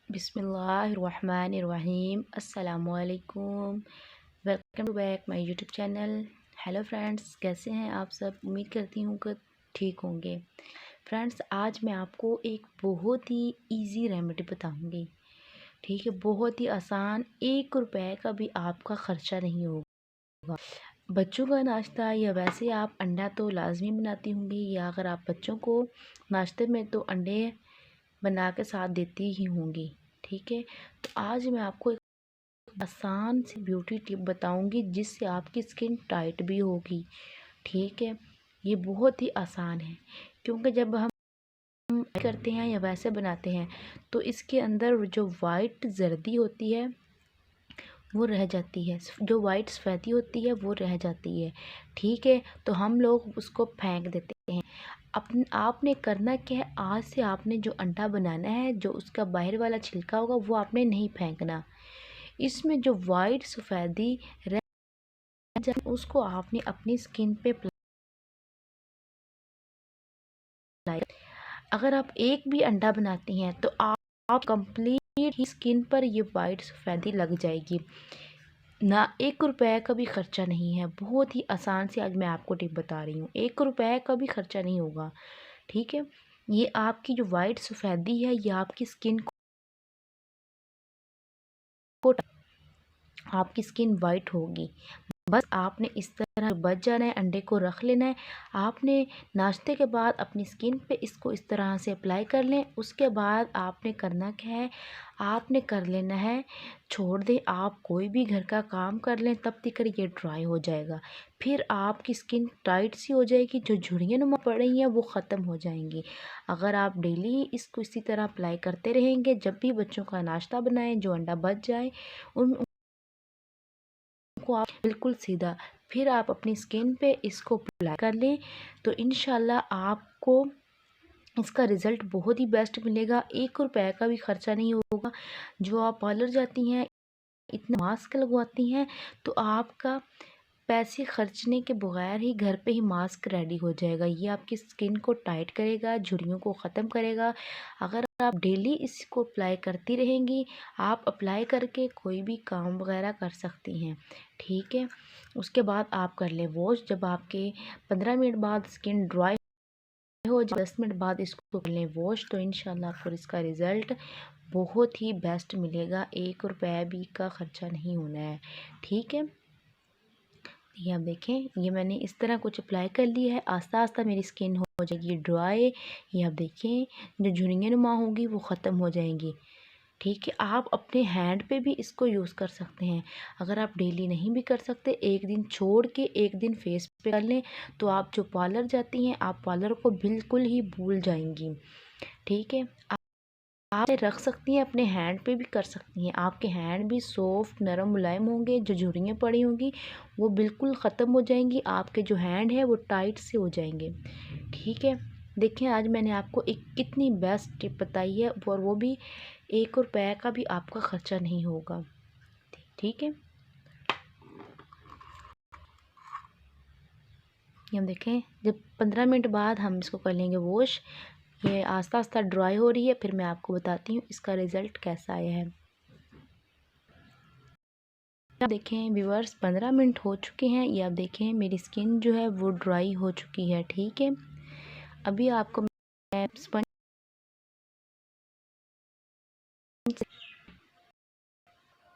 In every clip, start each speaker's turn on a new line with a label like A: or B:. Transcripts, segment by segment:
A: बिस्मिल्लाहिर्रहमानिर्रहीम अस्सलामुअलैकुम। Welcome to back my YouTube channel. Hello friends, कैसे हैं आप सब? उम्मीद करती हूँ कि ठीक होंगे। फ्रेंड्स, आज मैं आपको एक बहुत ही इजी रेमेडी बताऊँगी। ठीक है, बहुत ही आसान, 1 रुपए का भी आपका ख़र्चा नहीं होगा। बच्चों का नाश्ता या वैसे आप अंडा तो लाजमी बनाती होंगी, या अगर आप बच्चों को नाश्ते में तो अंडे बना के साथ देती ही होंगी। ठीक है, तो आज मैं आपको एक आसान सी ब्यूटी टिप बताऊंगी जिससे आपकी स्किन टाइट भी होगी। ठीक है, ये बहुत ही आसान है, क्योंकि जब हम करते हैं या वैसे बनाते हैं तो इसके अंदर जो वाइट जर्दी होती है वो रह जाती है, जो वाइट सफ़ेदी होती है वो रह जाती है। ठीक है, तो हम लोग उसको फेंक देते हैं। आपने करना क्या है, आज से आपने जो अंडा बनाना है, जो उसका बाहर वाला छिलका होगा वो आपने नहीं फेंकना। इसमें जो वाइट सफ़ेदी रह जाए उसको आपने अपनी स्किन पे अप्लाई। अगर आप एक भी अंडा बनाती हैं तो आप कंप्लीट ही स्किन पर ये वाइट सफ़ेदी लग जाएगी। ना 1 रुपए का भी खर्चा नहीं है, बहुत ही आसान से आज मैं आपको टिप बता रही हूँ। 1 रुपए का भी खर्चा नहीं होगा। ठीक है, ये आपकी जो वाइट सफ़ेदी है ये आपकी स्किन को आपकी स्किन वाइट होगी। बस आपने इस तरह बच जाना है, अंडे को रख लेना है। आपने नाश्ते के बाद अपनी स्किन पे इसको इस तरह से अप्लाई कर लें। उसके बाद आपने करना क्या है, आपने कर लेना है, छोड़ दें। आप कोई भी घर का काम कर लें तब तक ये ड्राई हो जाएगा। फिर आपकी स्किन टाइट सी हो जाएगी, जो झुर्रियाँ नुमा पड़ रही हैं वो ख़त्म हो जाएंगी। अगर आप डेली इसको इसी तरह अप्लाई करते रहेंगे, जब भी बच्चों का नाश्ता बनाएं, जो अंडा बच जाए को आप बिल्कुल सीधा फिर आप अपनी स्किन पे इसको अप्लाई कर लें, तो इंशाल्लाह आपको इसका रिज़ल्ट बहुत ही बेस्ट मिलेगा। 1 रुपए का भी खर्चा नहीं होगा। जो आप पार्लर जाती हैं, इतना मास्क लगवाती हैं, तो आपका पैसे खर्चने के बगैर ही घर पे ही मास्क रेडी हो जाएगा। ये आपकी स्किन को टाइट करेगा, झुर्रियों को ख़त्म करेगा। अगर आप डेली इसको अप्लाई करती रहेंगी, आप अप्लाई करके कोई भी काम वगैरह कर सकती हैं। ठीक है, उसके बाद आप कर लें वॉश। जब आपके 15 मिनट बाद स्किन ड्राई हो जाए, 10 मिनट बाद इसको कर लें वॉश, तो इंशाल्लाह आपको इसका रिज़ल्ट बहुत ही बेस्ट मिलेगा। 1 रुपए भी का खर्चा नहीं होना है। ठीक है, ये आप देखें, ये मैंने इस तरह कुछ अप्लाई कर लिया है। आस्ता आस्ता मेरी स्किन हो जाएगी ड्राई। ये आप देखें, जो झुर्रियाँ नुमा होंगी वो ख़त्म हो जाएंगी। ठीक है, आप अपने हैंड पे भी इसको यूज़ कर सकते हैं। अगर आप डेली नहीं भी कर सकते, एक दिन छोड़ के एक दिन फेस पे कर लें, तो आप जो पार्लर जाती हैं, आप पार्लर को बिल्कुल ही भूल जाएंगी। ठीक है, आप रख सकती हैं, अपने हैंड पे भी कर सकती हैं। आपके हैंड भी सॉफ्ट नरम मुलायम होंगे, जो झुर्रियाँ पड़ी होंगी वो बिल्कुल ख़त्म हो जाएंगी। आपके जो हैंड है वो टाइट से हो जाएंगे। ठीक है, देखिए आज मैंने आपको एक कितनी बेस्ट टिप बताई है, और वो भी 1 रुपए का भी आपका खर्चा नहीं होगा। ठीक है, ये हम देखें, जब 15 मिनट बाद हम इसको कर लेंगे वॉश। ये आस्ता आस्ता ड्राई हो रही है, फिर मैं आपको बताती हूँ इसका रिज़ल्ट कैसा आया है। आप देखें व्यूअर्स, 15 मिनट हो चुके हैं। ये आप देखें मेरी स्किन जो है वो ड्राई हो चुकी है। ठीक है, अभी आपको मैं स्पंज,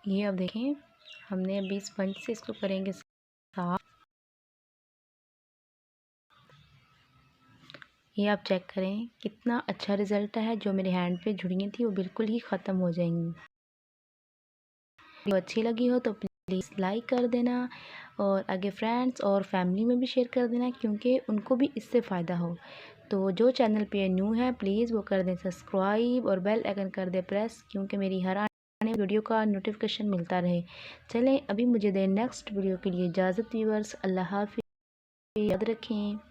A: ये आप देखें, हमने अभी स्पंज से इसको करेंगे साफ। ये आप चेक करें कितना अच्छा रिज़ल्ट है। जो मेरे हैंड पे झुर्रियाँ थी वो बिल्कुल ही ख़त्म हो जाएंगी। वीडियो अच्छी लगी हो तो प्लीज़ लाइक कर देना, और आगे फ्रेंड्स और फैमिली में भी शेयर कर देना, क्योंकि उनको भी इससे फ़ायदा हो। तो जो चैनल पे न्यू है प्लीज़ वो कर दें सब्सक्राइब, और बेल आइकन कर दें प्रेस, क्योंकि मेरी हर आने वीडियो का नोटिफिकेशन मिलता रहे। चलें, अभी मुझे दें नेक्स्ट वीडियो के लिए इजाज़त व्यूअर्स। अल्लाह हाफ़िज़, याद रखें।